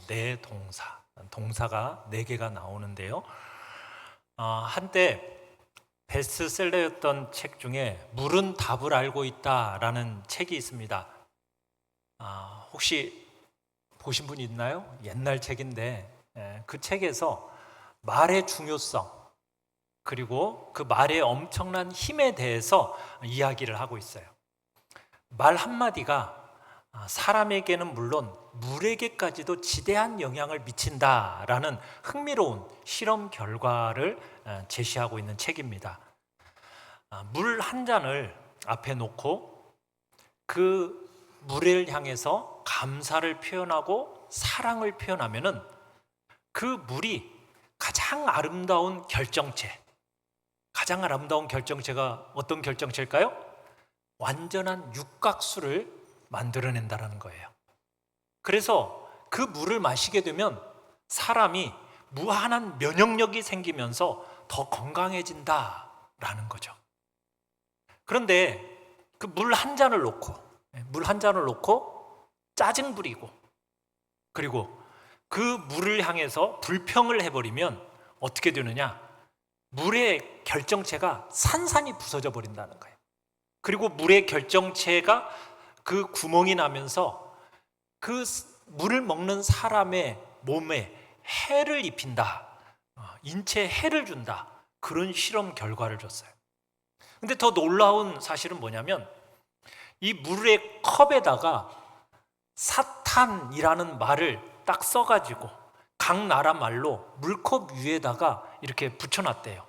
내 동사가 4개가 나오는데요. 한때 베스트셀러였던 책 중에 물은 답을 알고 있다라는 책이 있습니다. 혹시 보신 분 있나요? 옛날 책인데 그 책에서 말의 중요성 그리고 그 말의 엄청난 힘에 대해서 이야기를 하고 있어요. 말 한마디가 사람에게는 물론 물에게까지도 지대한 영향을 미친다라는 흥미로운 실험 결과를 제시하고 있는 책입니다. 물 한 잔을 앞에 놓고 그 물을 향해서 감사를 표현하고 사랑을 표현하면은 그 물이 가장 아름다운 결정체가 어떤 결정체일까요? 완전한 육각수를 만들어낸다는 거예요. 그래서 그 물을 마시게 되면 사람이 무한한 면역력이 생기면서 더 건강해진다라는 거죠. 그런데 그 물 한 잔을 놓고 짜증 부리고 그리고 그 물을 향해서 불평을 해버리면 어떻게 되느냐? 물의 결정체가 산산이 부서져 버린다는 거예요. 그리고 물의 결정체가 그 구멍이 나면서 그 물을 먹는 사람의 몸에 해를 입힌다, 인체에 해를 준다, 그런 실험 결과를 줬어요. 근데 더 놀라운 사실은 뭐냐면 이 물의 컵에다가 사탄이라는 말을 딱 써가지고 각 나라 말로 물컵 위에다가 이렇게 붙여놨대요.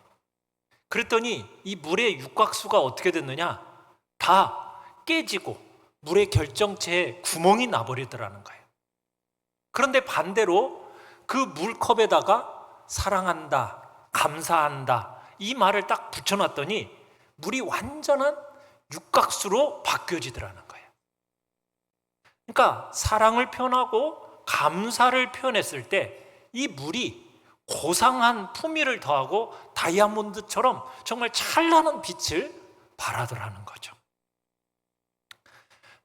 그랬더니 이 물의 육각수가 어떻게 됐느냐? 다 깨지고 물의 결정체에 구멍이 나버리더라는 거예요. 그런데 반대로 그 물컵에다가 사랑한다, 감사한다 이 말을 딱 붙여놨더니 물이 완전한 육각수로 바뀌어지더라는 거예요. 그러니까 사랑을 표현하고 감사를 표현했을 때 이 물이 고상한 품위를 더하고 다이아몬드처럼 정말 찬란한 빛을 발하더라는 거죠.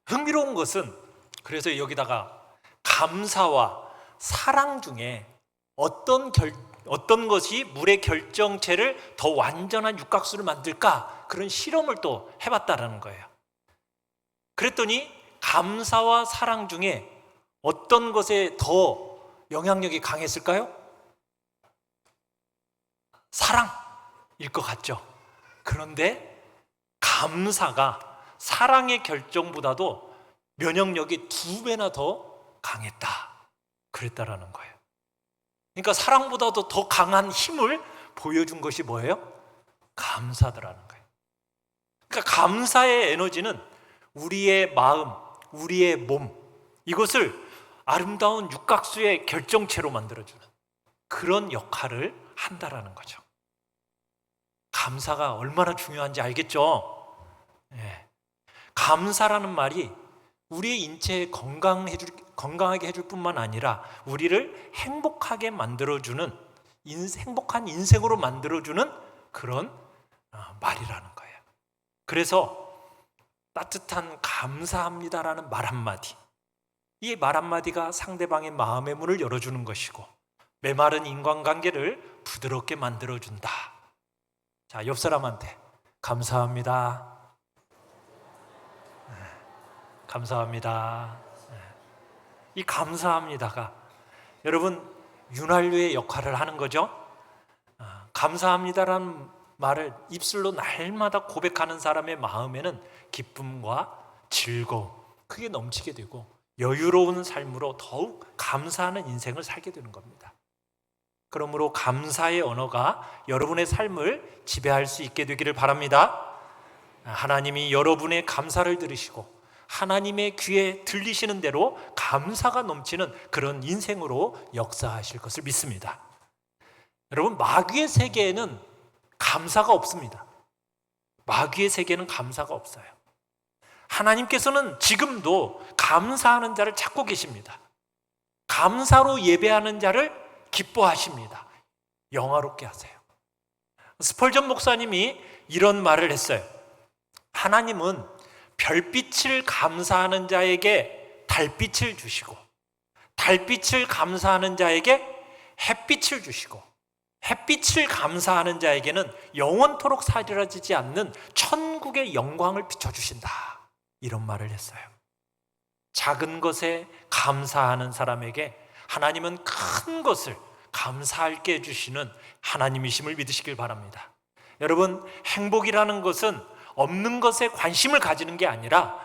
흥미로운 것은 그래서 여기다가 감사와 사랑 중에 어떤 것이 물의 결정체를 더 완전한 육각수를 만들까? 그런 실험을 또 해봤다는 거예요. 그랬더니 감사와 사랑 중에 어떤 것에 더 영향력이 강했을까요? 사랑일 것 같죠. 그런데 감사가 사랑의 결정보다도 면역력이 2배나 더 강했다. 그랬다라는 거예요. 그러니까 사랑보다도 더 강한 힘을 보여준 것이 뭐예요? 감사더라는 거예요. 그러니까 감사의 에너지는 우리의 마음, 우리의 몸, 이것을 아름다운 육각수의 결정체로 만들어주는 그런 역할을 한다라는 거죠. 감사가 얼마나 중요한지 알겠죠? 네. 감사라는 말이 우리의 인체에 건강하게 해줄 뿐만 아니라 우리를 행복하게 만들어주는 행복한 인생으로 만들어주는 그런 말이라는 거예요. 그래서 따뜻한 감사합니다라는 말 한마디, 이 말 한마디가 상대방의 마음의 문을 열어주는 것이고 메마른 인간관계를 부드럽게 만들어준다. 자, 옆 사람한테 감사합니다. 감사합니다. 이 감사합니다가 여러분 윤활유의 역할을 하는 거죠. 감사합니다라는 말을 입술로 날마다 고백하는 사람의 마음에는 기쁨과 즐거움, 그게 넘치게 되고 여유로운 삶으로 더욱 감사하는 인생을 살게 되는 겁니다. 그러므로 감사의 언어가 여러분의 삶을 지배할 수 있게 되기를 바랍니다. 하나님이 여러분의 감사를 들으시고 하나님의 귀에 들리시는 대로 감사가 넘치는 그런 인생으로 역사하실 것을 믿습니다. 여러분, 마귀의 세계에는 감사가 없습니다. 마귀의 세계는 감사가 없어요. 하나님께서는 지금도 감사하는 자를 찾고 계십니다. 감사로 예배하는 자를 기뻐하십니다. 영화롭게 하세요. 스펄전 목사님이 이런 말을 했어요. 하나님은 별빛을 감사하는 자에게 달빛을 주시고 달빛을 감사하는 자에게 햇빛을 주시고 햇빛을 감사하는 자에게는 영원토록 사라지지 않는 천국의 영광을 비춰주신다. 이런 말을 했어요. 작은 것에 감사하는 사람에게 하나님은 큰 것을 감사하게 해주시는 하나님이심을 믿으시길 바랍니다. 여러분, 행복이라는 것은 없는 것에 관심을 가지는 게 아니라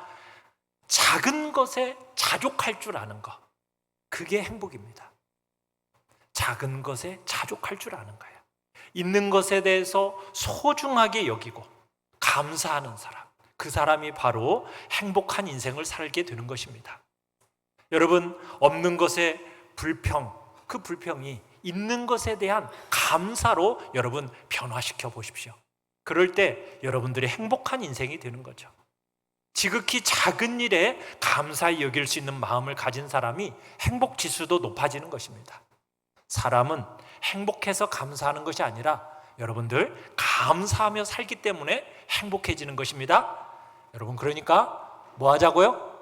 작은 것에 자족할 줄 아는 것, 그게 행복입니다. 작은 것에 자족할 줄 아는 거예요. 있는 것에 대해서 소중하게 여기고 감사하는 사람, 그 사람이 바로 행복한 인생을 살게 되는 것입니다. 여러분, 없는 것의 불평, 그 불평이 있는 것에 대한 감사로 여러분 변화시켜 보십시오. 그럴 때 여러분들이 행복한 인생이 되는 거죠. 지극히 작은 일에 감사히 여길 수 있는 마음을 가진 사람이 행복 지수도 높아지는 것입니다. 사람은 행복해서 감사하는 것이 아니라 여러분들 감사하며 살기 때문에 행복해지는 것입니다. 여러분, 그러니까 뭐 하자고요?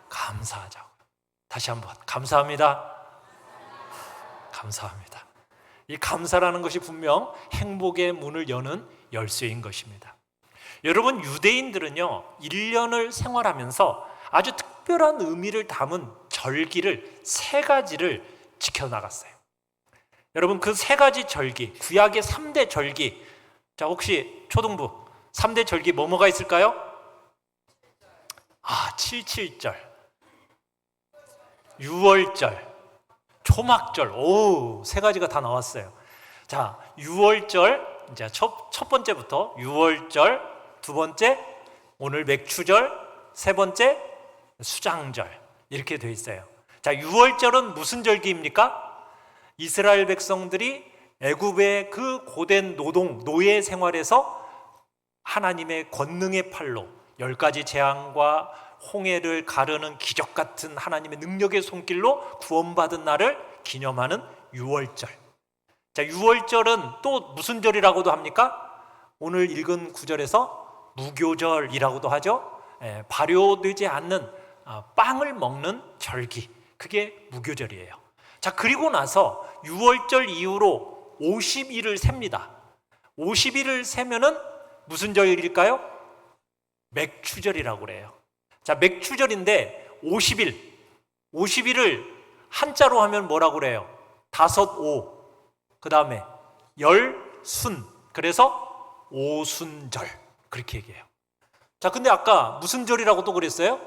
감사하자고요. 다시 한번 감사합니다. 감사합니다. 이 감사라는 것이 분명 행복의 문을 여는 열쇠인 것입니다. 여러분, 유대인들은요 1년을 생활하면서 아주 특별한 의미를 담은 절기를 3가지를 지켜나갔어요. 여러분, 그 3가지 절기, 구약의 3대 절기, 자, 혹시 초등부 3대 절기 뭐가 있을까요? 77절, 6월절, 초막절. 오, 3가지가 다 나왔어요. 자, 6월절, 이제 첫 번째부터 6월절, 두 번째 오늘 맥추절, 세 번째 수장절, 이렇게 돼 있어요. 자, 6월절은 무슨 절기입니까? 이스라엘 백성들이 애굽의 그 고된 노예 생활에서 하나님의 권능의 팔로 10가지 재앙과 홍해를 가르는 기적 같은 하나님의 능력의 손길로 구원받은 날을 기념하는 6월절. 자, 6월절은 또 무슨 절이라고도 합니까? 오늘 읽은 구절에서 무교절이라고도 하죠. 발효되지 않는 빵을 먹는 절기, 그게 무교절이에요. 자, 그리고 나서 6월절 이후로 50일을 셉니다. 50일을 세면은 무슨 절일까요? 맥추절이라고 그래요. 자, 맥추절인데 50일을 한자로 하면 뭐라고 그래요? 5오, 그 다음에 열순, 그래서 오순절, 그렇게 얘기해요. 자, 근데 아까 무슨 절이라고 또 그랬어요?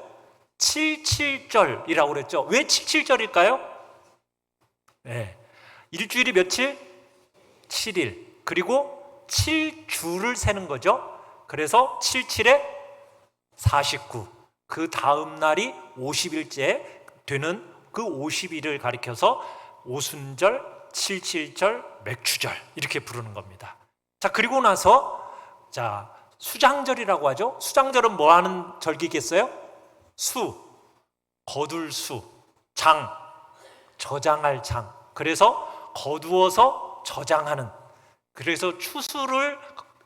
77절이라고 그랬죠. 왜 77절일까요? 네. 일주일이 며칠? 7일. 그리고 7주를 세는 거죠. 그래서 77에 49. 그 다음 날이 50일째 되는 그 50일을 가리켜서 오순절, 77절, 맥추절, 이렇게 부르는 겁니다. 자, 그리고 나서 자, 수장절이라고 하죠. 수장절은 뭐 하는 절기겠어요? 거둘 장, 저장할 장. 그래서 거두어서 저장하는, 그래서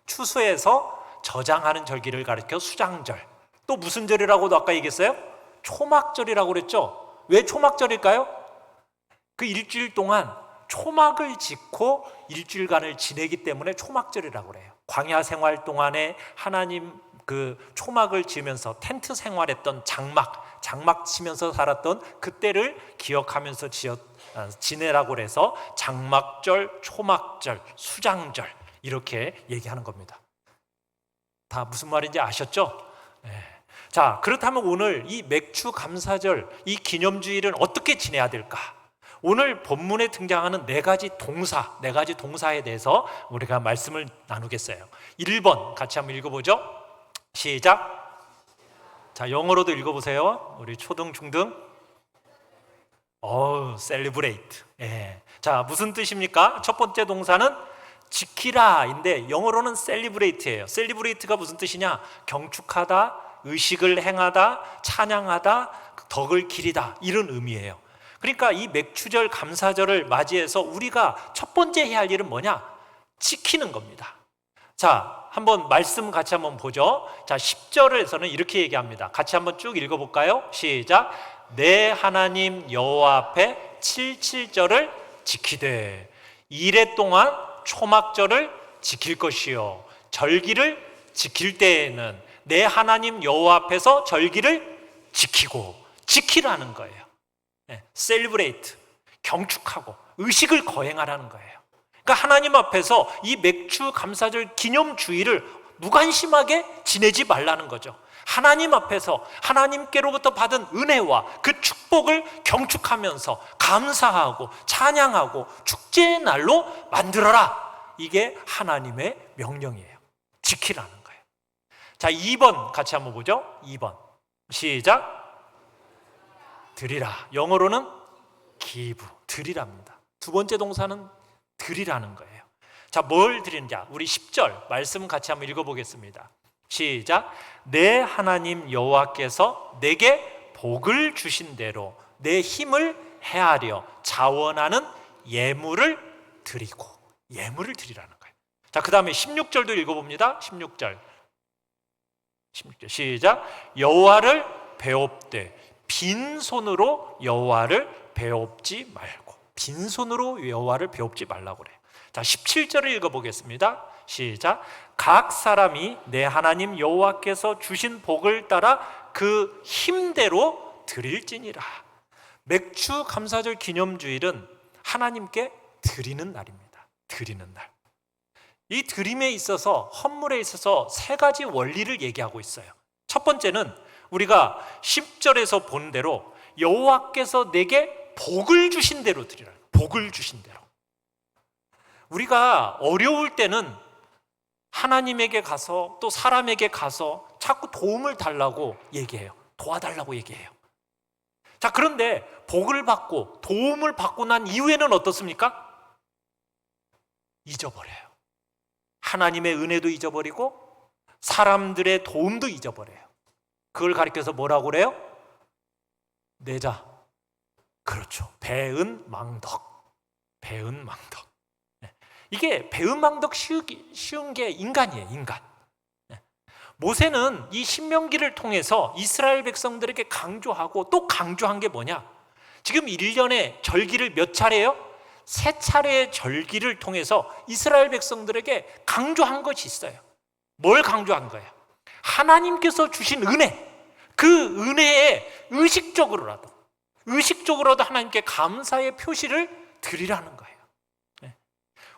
추수해서 저장하는 절기를 가리켜 수장절. 또 무슨 절이라고도 아까 얘기했어요? 초막절이라고 그랬죠. 왜 초막절일까요? 그 일주일 동안 초막을 짓고 일주일간을 지내기 때문에 초막절이라고 그래요. 광야 생활 동안에 하나님 그 초막을 지으면서 텐트 생활했던 장막 치면서 살았던 그때를 기억하면서 지내라고 그래서 장막절, 초막절, 수장절, 이렇게 얘기하는 겁니다. 다 무슨 말인지 아셨죠? 네. 자, 그렇다면 오늘 이 맥추 감사절, 이 기념주일은 어떻게 지내야 될까? 오늘 본문에 등장하는 4가지 동사에 대해서 우리가 말씀을 나누겠어요. 1번 같이 한번 읽어보죠. 시작. 자, 영어로도 읽어보세요. 우리 초등, 중등. celebrate. 예. 자, 무슨 뜻입니까? 첫 번째 동사는 지키라인데 영어로는 celebrate예요. celebrate가 무슨 뜻이냐? 경축하다, 의식을 행하다, 찬양하다, 덕을 기리다, 이런 의미예요. 그러니까 이 맥추절 감사절을 맞이해서 우리가 첫 번째 해야 할 일은 뭐냐? 지키는 겁니다. 자, 한번 말씀 같이 한번 보죠. 자, 10절에서는 이렇게 얘기합니다. 같이 한번 쭉 읽어볼까요? 시작. 내 하나님 여호와 앞에 칠칠절을 지키되 이레 동안 초막절을 지킬 것이요 절기를 지킬 때에는 내 하나님 여호와 앞에서 절기를 지키라는 거예요. 셀리브레이트, 경축하고 의식을 거행하라는 거예요. 그러니까 하나님 앞에서 이 맥주 감사절 기념주의를 무관심하게 지내지 말라는 거죠. 하나님 앞에서 하나님께로부터 받은 은혜와 그 축복을 경축하면서 감사하고 찬양하고 축제의 날로 만들어라. 이게 하나님의 명령이에요. 지키라는 거예요. 자, 2번 같이 한번 보죠. 2번 시작. 드리라. 영어로는 give, 드리랍니다. 두 번째 동사는 드리라는 거예요. 자, 뭘 드리는지 우리 10절 말씀 같이 한번 읽어보겠습니다. 시작. 내 하나님 여호와께서 내게 복을 주신 대로 내 힘을 헤아려 자원하는 예물을 드리고, 예물을 드리라는 거예요. 자, 그 다음에 16절도 읽어봅니다. 16절 시작. 여호와를 배웁되 빈손으로 여호와를 배웁지 말고, 빈손으로 여호와를 배웁지 말라고 그래요. 자, 17절을 읽어보겠습니다. 시작. 각 사람이 내 하나님 여호와께서 주신 복을 따라 그 힘대로 드릴지니라. 맥주 감사절 기념주일은 하나님께 드리는 날입니다. 드리는 날. 이 드림에 있어서, 헌물에 있어서 세 가지 원리를 얘기하고 있어요. 첫 번째는 우리가 10절에서 본 대로 여호와께서 내게 복을 주신 대로 드리라. 복을 주신 대로. 우리가 어려울 때는 하나님에게 가서 또 사람에게 가서 자꾸 도움을 달라고 얘기해요. 도와달라고 얘기해요. 자, 그런데 복을 받고 도움을 받고 난 이후에는 어떻습니까? 잊어버려요. 하나님의 은혜도 잊어버리고 사람들의 도움도 잊어버려요. 그걸 가리켜서 뭐라고 그래요? 내자. 그렇죠. 배은망덕. 배은망덕. 이게 배은망덕 쉬운 게 인간이에요. 인간. 모세는 이 신명기를 통해서 이스라엘 백성들에게 강조하고 또 강조한 게 뭐냐? 지금 1년에 절기를 몇 차례요? 3차례의 절기를 통해서 이스라엘 백성들에게 강조한 것이 있어요. 뭘 강조한 거예요? 하나님께서 주신 은혜, 그 은혜에 의식적으로라도 하나님께 감사의 표시를 드리라는 거예요.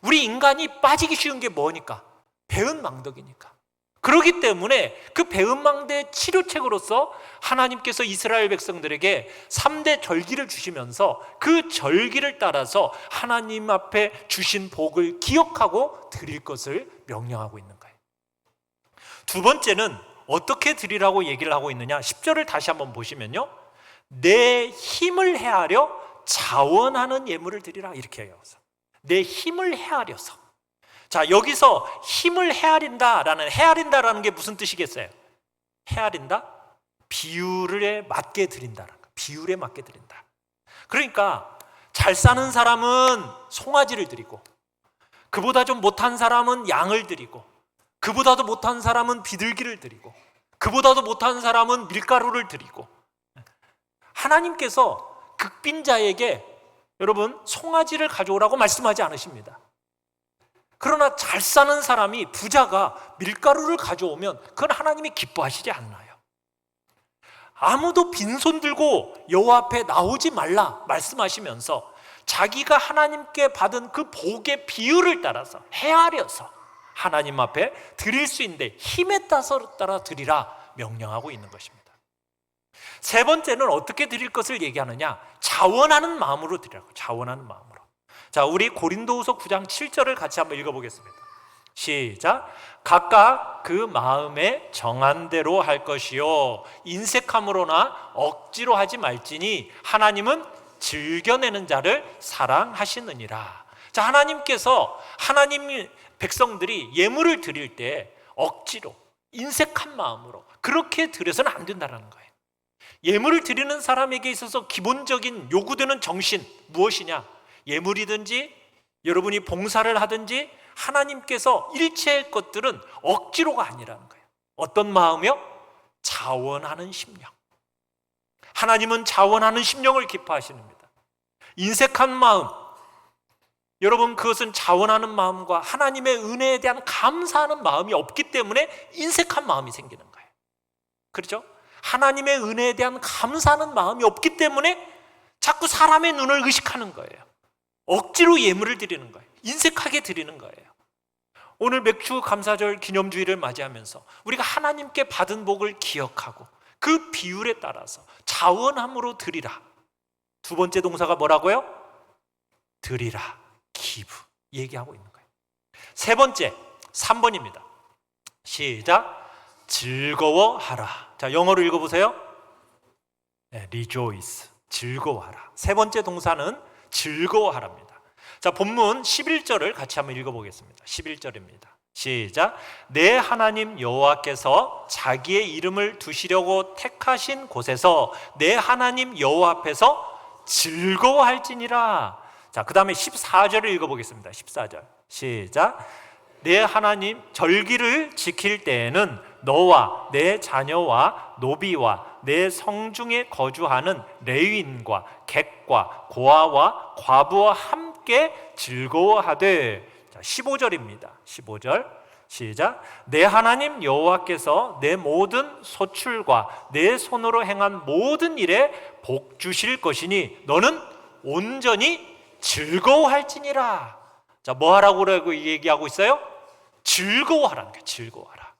우리 인간이 빠지기 쉬운 게 뭐니까? 배은망덕이니까. 그렇기 때문에 그 배은망대의 치료책으로서 하나님께서 이스라엘 백성들에게 3대 절기를 주시면서 그 절기를 따라서 하나님 앞에 주신 복을 기억하고 드릴 것을 명령하고 있는 거예요. 두 번째는 어떻게 드리라고 얘기를 하고 있느냐? 10절을 다시 한번 보시면요, 내 힘을 헤아려 자원하는 예물을 드리라, 이렇게 해요. 내 힘을 헤아려서. 자, 여기서 힘을 헤아린다라는 게 무슨 뜻이겠어요? 헤아린다? 비율에 맞게 드린다라는 거. 비율에 맞게 드린다. 그러니까 잘 사는 사람은 송아지를 드리고, 그보다 좀 못한 사람은 양을 드리고, 그보다도 못한 사람은 비둘기를 드리고, 그보다도 못한 사람은 밀가루를 드리고. 하나님께서 극빈자에게 여러분 송아지를 가져오라고 말씀하지 않으십니다. 그러나 잘 사는 사람이, 부자가 밀가루를 가져오면 그건 하나님이 기뻐하시지 않나요? 아무도 빈손 들고 여호와 앞에 나오지 말라 말씀하시면서 자기가 하나님께 받은 그 복의 비율을 따라서 헤아려서 하나님 앞에 드릴 수 있는데 힘에 따라 드리라 명령하고 있는 것입니다. 세 번째는 어떻게 드릴 것을 얘기하느냐? 자원하는 마음으로 드리라고. 자원하는 마음으로. 자, 우리 고린도후서 9장 7절을 같이 한번 읽어보겠습니다. 시작. 각각 그 마음에 정한 대로 할 것이요 인색함으로나 억지로 하지 말지니 하나님은 즐겨내는 자를 사랑하시느니라. 자, 하나님께서 하나님 백성들이 예물을 드릴 때 억지로 인색한 마음으로 그렇게 드려서는 안 된다는 거예요. 예물을 드리는 사람에게 있어서 기본적인 요구되는 정신 무엇이냐? 예물이든지 여러분이 봉사를 하든지 하나님께서 일체의 것들은 억지로가 아니라는 거예요. 어떤 마음이요? 자원하는 심령. 하나님은 자원하는 심령을 기뻐하십니다. 인색한 마음, 여러분 그것은 자원하는 마음과 하나님의 은혜에 대한 감사하는 마음이 없기 때문에 인색한 마음이 생기는 거예요. 그렇죠? 하나님의 은혜에 대한 감사하는 마음이 없기 때문에 자꾸 사람의 눈을 의식하는 거예요. 억지로 예물을 드리는 거예요. 인색하게 드리는 거예요. 오늘 맥주 감사절 기념주일을 맞이하면서 우리가 하나님께 받은 복을 기억하고 그 비율에 따라서 자원함으로 드리라. 두 번째 동사가 뭐라고요? 드리라, give 얘기하고 있는 거예요. 세 번째, 3번입니다. 시작. 즐거워하라. 자, 영어로 읽어보세요. 네, rejoice, 즐거워하라. 세 번째 동사는 즐거워하랍니다. 자, 본문 11절을 같이 한번 읽어보겠습니다. 11절입니다. 시작. 내 하나님 여호와께서 자기의 이름을 두시려고 택하신 곳에서 내 하나님 여호와 앞에서 즐거워할지니라. 자, 그 다음에 14절을 읽어보겠습니다. 14절 시작. 내 하나님 절기를 지킬 때에는 너와 내 자녀와 노비와 내 성중에 거주하는 레위인과 객과 고아와 과부와 함께 즐거워하되. 자, 15절입니다. 15절 시작. 내 하나님 여호와께서 내 모든 소출과 내 손으로 행한 모든 일에 복 주실 것이니 너는 온전히 즐거워할지니라. 자, 뭐 하라고 얘기하고 있어요? 즐거워하라는 거예요. 즐거워하라.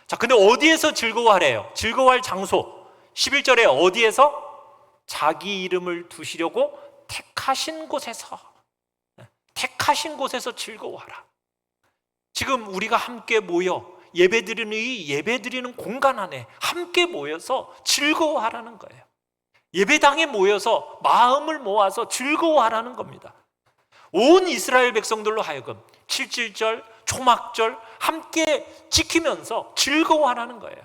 자, 근데 어디에서 즐거워하래요? 즐거워할 장소 11절에 어디에서? 자기 이름을 두시려고 택하신 곳에서. 택하신 곳에서 즐거워하라. 지금 우리가 함께 모여 예배드리는 이 예배드리는 공간 안에 함께 모여서 즐거워하라는 거예요. 예배당에 모여서 마음을 모아서 즐거워하라는 겁니다. 온 이스라엘 백성들로 하여금 7.7절, 초막절 함께 지키면서 즐거워하라는 거예요.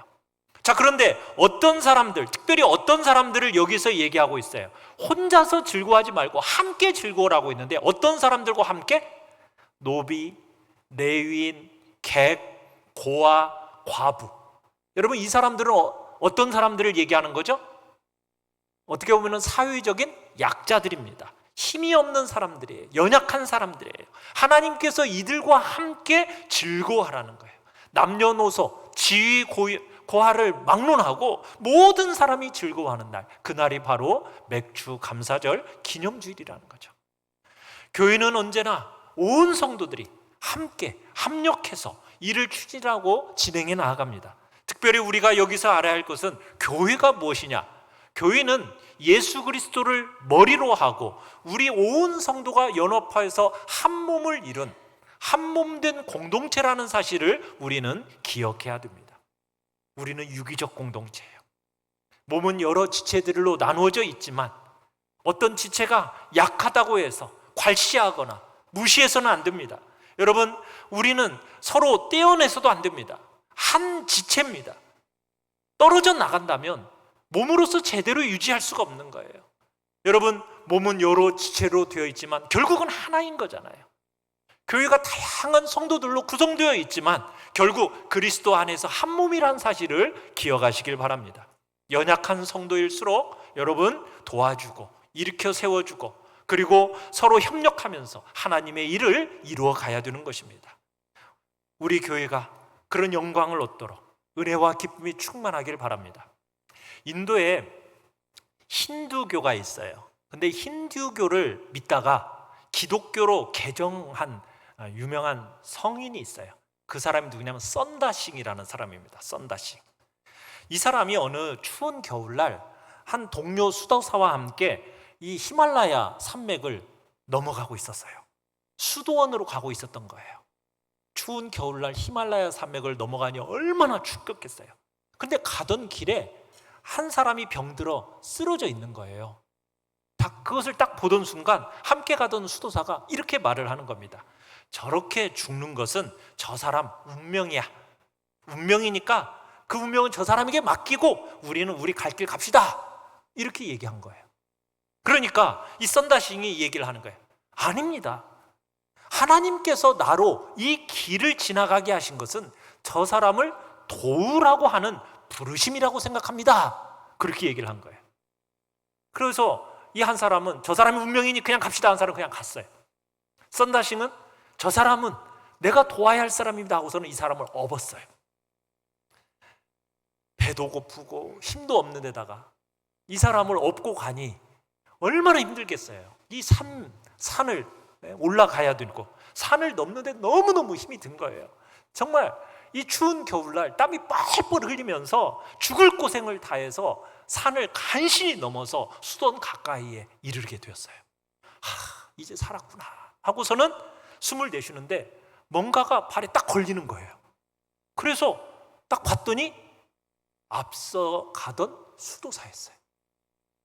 자, 그런데 어떤 사람들, 특별히 어떤 사람들을 여기서 얘기하고 있어요. 혼자서 즐거워하지 말고 함께 즐거워라고 있는데 어떤 사람들과 함께? 노비, 레위인, 객, 고아, 과부. 여러분, 이 사람들은 어떤 사람들을 얘기하는 거죠? 어떻게 보면 사회적인 약자들입니다. 힘이 없는 사람들이에요. 연약한 사람들이에요. 하나님께서 이들과 함께 즐거워하라는 거예요. 남녀노소, 지위, 고하를 막론하고 모든 사람이 즐거워하는 날, 그날이 바로 맥주 감사절 기념주일이라는 거죠. 교회는 언제나 온 성도들이 함께 합력해서 일을 추진하고 진행해 나아갑니다. 특별히 우리가 여기서 알아야 할 것은 교회가 무엇이냐? 교회는 예수 그리스도를 머리로 하고 우리 온 성도가 연합하여서 한 몸을 이룬 한 몸 된 공동체라는 사실을 우리는 기억해야 됩니다. 우리는 유기적 공동체예요. 몸은 여러 지체들로 나누어져 있지만 어떤 지체가 약하다고 해서 괄시하거나 무시해서는 안 됩니다. 여러분, 우리는 서로 떼어내서도 안 됩니다. 한 지체입니다. 떨어져 나간다면 몸으로서 제대로 유지할 수가 없는 거예요. 여러분, 몸은 여러 지체로 되어 있지만 결국은 하나인 거잖아요. 교회가 다양한 성도들로 구성되어 있지만 결국 그리스도 안에서 한 몸이라는 사실을 기억하시길 바랍니다. 연약한 성도일수록 여러분 도와주고 일으켜 세워주고 그리고 서로 협력하면서 하나님의 일을 이루어 가야 되는 것입니다. 우리 교회가 그런 영광을 얻도록 은혜와 기쁨이 충만하길 바랍니다. 인도에 힌두교가 있어요. 근데 힌두교를 믿다가 기독교로 개정한 유명한 성인이 있어요. 그 사람이 누구냐면 썬다싱이라는 사람입니다. 썬다싱. 이 사람이 어느 추운 겨울날 한 동료 수도사와 함께 이 히말라야 산맥을 넘어가고 있었어요. 수도원으로 가고 있었던 거예요. 추운 겨울날 히말라야 산맥을 넘어가니 얼마나 춥겠어요. 근데 가던 길에 한 사람이 병들어 쓰러져 있는 거예요. 그것을 딱 보던 순간 함께 가던 수도사가 이렇게 말을 하는 겁니다. 저렇게 죽는 것은 저 사람 운명이야. 운명이니까 그 운명은 저 사람에게 맡기고 우리는 우리 갈 길 갑시다. 이렇게 얘기한 거예요. 그러니까 이 썬다싱이 얘기를 하는 거예요. 아닙니다. 하나님께서 나로 이 길을 지나가게 하신 것은 저 사람을 도우라고 하는 부르심이라고 생각합니다. 그렇게 얘기를 한 거예요. 그래서 이 한 사람은 저 사람이 운명이니 그냥 갑시다 한 사람은 그냥 갔어요. 썬다싱은 저 사람은 내가 도와야 할 사람입니다 하고서는 이 사람을 업었어요. 배도 고프고 힘도 없는 데다가 이 사람을 업고 가니 얼마나 힘들겠어요. 이 산을 올라가야 되고 산을 넘는데 너무너무 힘이 든 거예요. 정말 이 추운 겨울날 땀이 뻘뻘 흘리면서 죽을 고생을 다해서 산을 간신히 넘어서 수돈 가까이에 이르게 되었어요. 이제 살았구나 하고서는 숨을 내쉬는데 뭔가가 발에 딱 걸리는 거예요. 그래서 딱 봤더니 앞서 가던 수도사였어요.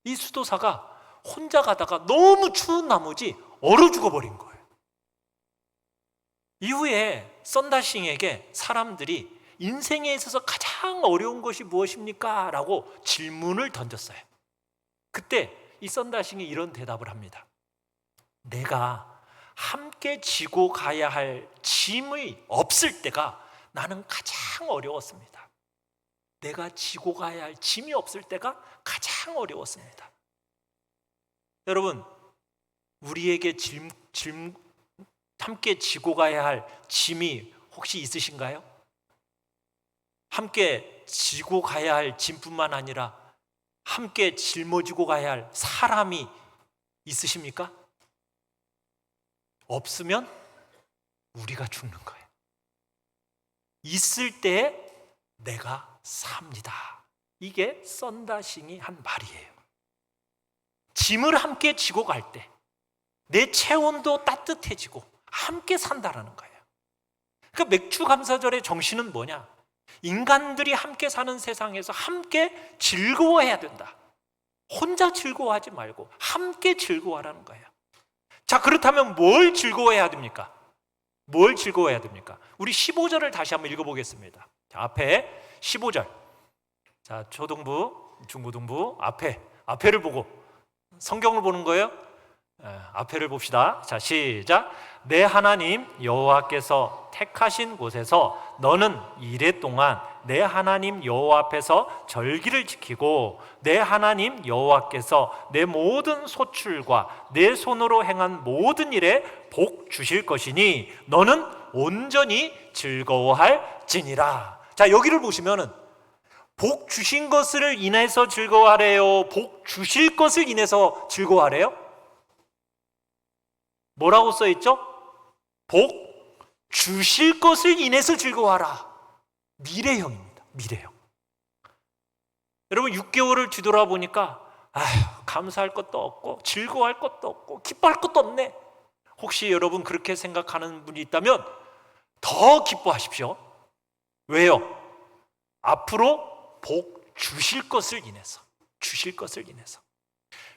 이 수도사가 혼자 가다가 너무 추운 나머지 얼어 죽어버린 거예요. 이후에 썬다싱에게 사람들이 인생에 있어서 가장 어려운 것이 무엇입니까? 라고 질문을 던졌어요. 그때 이 썬다싱이 이런 대답을 합니다. 내가 함께 지고 가야 할 짐이 없을 때가 나는 가장 어려웠습니다. 내가 지고 가야 할 짐이 없을 때가 가장 어려웠습니다. 여러분, 우리에게 함께 지고 가야 할 짐이 혹시 있으신가요? 함께 지고 가야 할 짐뿐만 아니라 함께 짊어지고 가야 할 사람이 있으십니까? 없으면 우리가 죽는 거예요. 있을 때 내가 삽니다. 이게 썬다싱이 한 말이에요. 짐을 함께 지고 갈 때 내 체온도 따뜻해지고 함께 산다라는 거예요. 그러니까 맥주감사절의 정신은 뭐냐? 인간들이 함께 사는 세상에서 함께 즐거워해야 된다. 혼자 즐거워하지 말고 함께 즐거워하라는 거예요. 자, 그렇다면 뭘 즐거워해야 됩니까? 뭘 즐거워해야 됩니까? 우리 15절을 다시 한번 읽어보겠습니다. 자, 앞에 15절. 자, 초등부, 중고등부 앞에를 보고 성경을 보는 거예요. 앞에를 봅시다. 자, 시작. 내 하나님 여호와께서 택하신 곳에서 너는 이레 동안 내 하나님 여호와 앞에서 절기를 지키고 내 하나님 여호와께서 내 모든 소출과 내 손으로 행한 모든 일에 복 주실 것이니 너는 온전히 즐거워할지니라. 자, 여기를 보시면은 복 주신 것을 인해서 즐거워하래요? 복 주실 것을 인해서 즐거워하래요? 뭐라고 써있죠? 복 주실 것을 인해서 즐거워하라. 미래형입니다. 미래형. 여러분, 6개월을 뒤돌아보니까 감사할 것도 없고 즐거워할 것도 없고 기뻐할 것도 없네. 혹시 여러분 그렇게 생각하는 분이 있다면 더 기뻐하십시오. 왜요? 앞으로 복 주실 것을 인해서, 주실 것을 인해서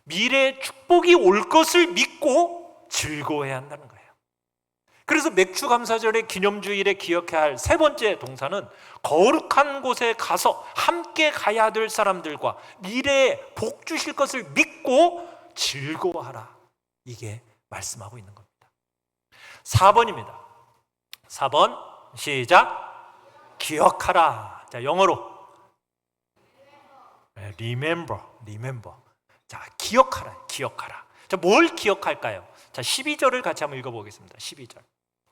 미래에 축복이 올 것을 믿고 즐거워해야 한다는 거예요. 그래서 맥주감사절의 기념주일에 기억해야 할 세 번째 동사는 거룩한 곳에 가서 함께 가야 될 사람들과 미래에 복 주실 것을 믿고 즐거워하라. 이게 말씀하고 있는 겁니다. 4번입니다. 4번 시작. 기억하라. 자, 영어로 remember. 자, 기억하라. 자, 뭘 기억할까요? 자, 12절을 같이 한번 읽어보겠습니다. 12절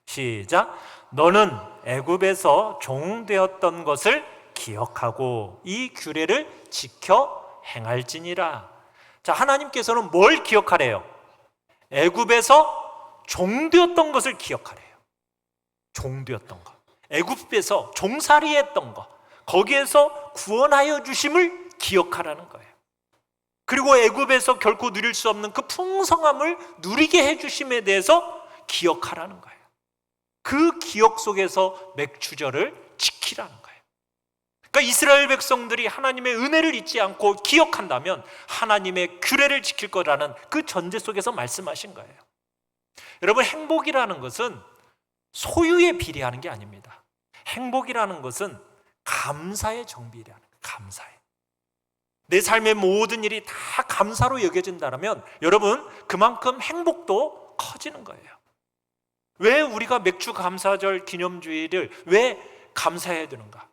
시작. 너는 애굽에서 종 되었던 것을 기억하고 이 규례를 지켜 행할지니라. 자, 하나님께서는 뭘 기억하래요? 애굽에서 종 되었던 것을 기억하래요. 종 되었던 것, 애굽에서 종살이 했던 것, 거기에서 구원하여 주심을 기억하라는 거예요. 그리고 애굽에서 결코 누릴 수 없는 그 풍성함을 누리게 해주심에 대해서 기억하라는 거예요. 그 기억 속에서 맥주절을 지키라는 거예요. 그러니까 이스라엘 백성들이 하나님의 은혜를 잊지 않고 기억한다면 하나님의 규례를 지킬 거라는 그 전제 속에서 말씀하신 거예요. 여러분, 행복이라는 것은 소유에 비례하는 게 아닙니다. 행복이라는 것은 감사의 정비라는 거예요. 감사에. 내 삶의 모든 일이 다 감사로 여겨진다면 여러분, 그만큼 행복도 커지는 거예요. 왜 우리가 맥주 감사절 기념주의를 왜 감사해야 되는가?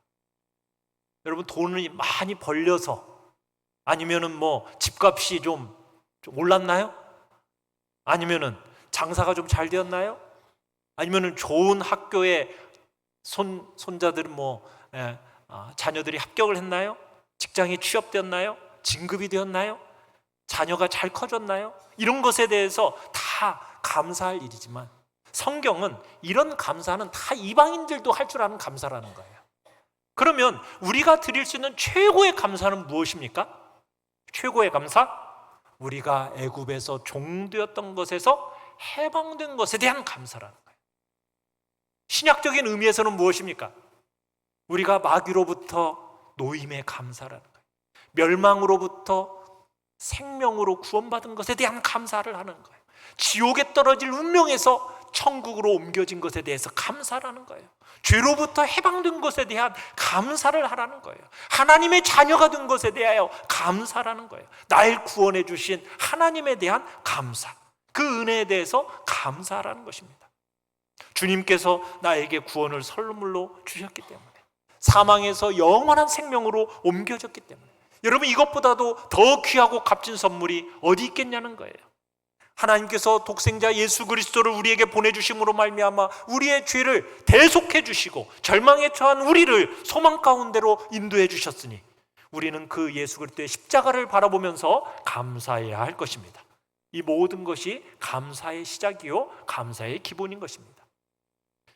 여러분, 돈을 많이 벌려서 아니면은 뭐 집값이 좀 좀 올랐나요? 아니면은 장사가 좀 잘 되었나요? 아니면은 좋은 학교에 손자들은 자녀들이 합격을 했나요? 직장에 취업되었나요? 진급이 되었나요? 자녀가 잘 커졌나요? 이런 것에 대해서 다 감사할 일이지만 성경은 이런 감사는 다 이방인들도 할 줄 아는 감사라는 거예요. 그러면 우리가 드릴 수 있는 최고의 감사는 무엇입니까? 최고의 감사? 우리가 애굽에서 종되었던 것에서 해방된 것에 대한 감사라는 거예요. 신약적인 의미에서는 무엇입니까? 우리가 마귀로부터 노임에 감사라는 거예요. 멸망으로부터 생명으로 구원받은 것에 대한 감사를 하는 거예요. 지옥에 떨어질 운명에서 천국으로 옮겨진 것에 대해서 감사라는 거예요. 죄로부터 해방된 것에 대한 감사를 하라는 거예요. 하나님의 자녀가 된 것에 대하여 감사라는 거예요. 날 구원해 주신 하나님에 대한 감사, 그 은혜에 대해서 감사라는 것입니다. 주님께서 나에게 구원을 선물로 주셨기 때문에, 사망에서 영원한 생명으로 옮겨졌기 때문에, 여러분 이것보다도 더 귀하고 값진 선물이 어디 있겠냐는 거예요. 하나님께서 독생자 예수 그리스도를 우리에게 보내주심으로 말미암아 우리의 죄를 대속해 주시고 절망에 처한 우리를 소망 가운데로 인도해 주셨으니 우리는 그 예수 그리스도의 십자가를 바라보면서 감사해야 할 것입니다. 이 모든 것이 감사의 시작이요 감사의 기본인 것입니다.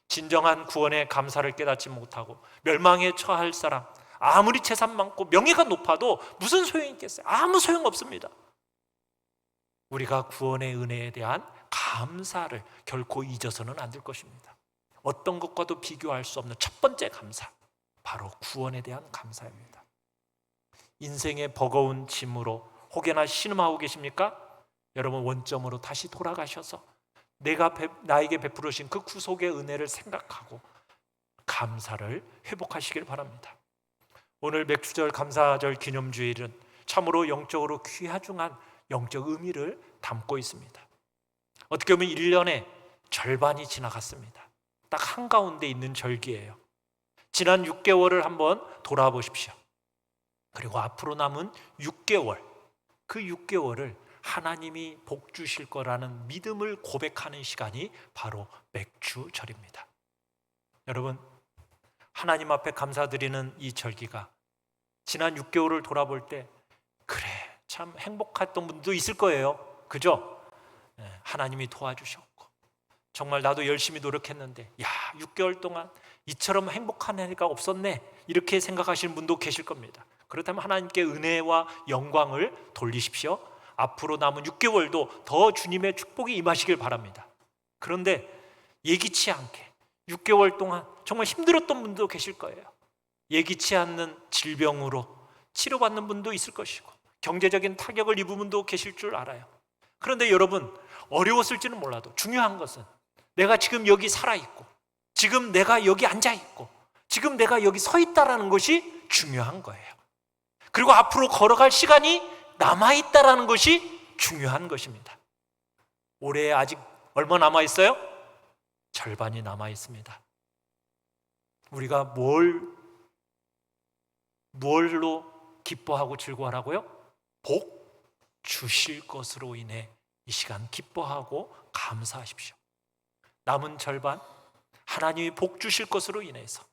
진정한 구원의 감사를 깨닫지 못하고 멸망에 처할 사람, 아무리 재산 많고 명예가 높아도 무슨 소용이 있겠어요? 아무 소용 없습니다. 우리가 구원의 은혜에 대한 감사를 결코 잊어서는 안 될 것입니다. 어떤 것과도 비교할 수 없는 첫 번째 감사, 바로 구원에 대한 감사입니다. 인생의 버거운 짐으로 혹여나 신음하고 계십니까? 여러분 원점으로 다시 돌아가셔서 나에게 베풀으신 그 구속의 은혜를 생각하고 감사를 회복하시길 바랍니다. 오늘 맥주절 감사절 기념주일은 참으로 영적으로 귀하중한 영적 의미를 담고 있습니다. 어떻게 보면 1년의 절반이 지나갔습니다. 딱 한가운데 있는 절기예요. 지난 6개월을 한번 돌아보십시오. 그리고 앞으로 남은 6개월, 그 6개월을 하나님이 복 주실 거라는 믿음을 고백하는 시간이 바로 맥주절입니다. 여러분, 하나님 앞에 감사드리는 이 절기가 지난 6개월을 돌아볼 때 그래 참 행복했던 분도 있을 거예요. 그죠? 하나님이 도와주셨고 정말 나도 열심히 노력했는데 6개월 동안 이처럼 행복한 해가 없었네 이렇게 생각하시는 분도 계실 겁니다. 그렇다면 하나님께 은혜와 영광을 돌리십시오. 앞으로 남은 6개월도 더 주님의 축복이 임하시길 바랍니다. 그런데 예기치 않게 6개월 동안 정말 힘들었던 분도 계실 거예요. 예기치 않는 질병으로 치료받는 분도 있을 것이고 경제적인 타격을 입은 분도 계실 줄 알아요. 그런데 여러분, 어려웠을지는 몰라도 중요한 것은 내가 지금 여기 살아있고 지금 내가 여기 앉아있고 지금 내가 여기 서 있다라는 것이 중요한 거예요. 그리고 앞으로 걸어갈 시간이 남아있다라는 것이 중요한 것입니다. 올해 아직 얼마 남아있어요? 절반이 남아있습니다. 우리가 뭘로 기뻐하고 즐거워하라고요? 복 주실 것으로 인해 이 시간 기뻐하고 감사하십시오. 남은 절반 하나님이 복 주실 것으로 인해서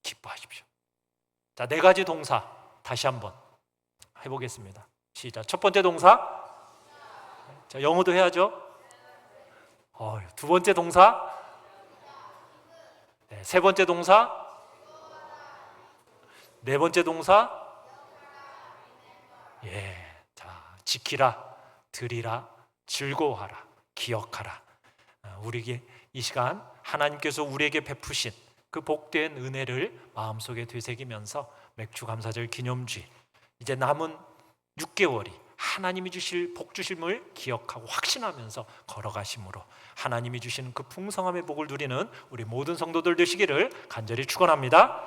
기뻐하십시오. 자, 4가지 동사 다시 한번 해보겠습니다. 시작. 첫 번째 동사, 자, 영어도 해야죠. 두 번째 동사, 세 번째 동사, 네 번째 동사, 자, 지키라, 드리라, 즐거워하라, 기억하라. 우리에게 이 시간 하나님께서 우리에게 베푸신 그 복된 은혜를 마음속에 되새기면서 맥주 감사절 기념주일, 이제 남은 6개월이 하나님이 주실 복 주심을 기억하고 확신하면서 걸어가심으로 하나님이 주시는 그 풍성함의 복을 누리는 우리 모든 성도들 되시기를 간절히 축원합니다.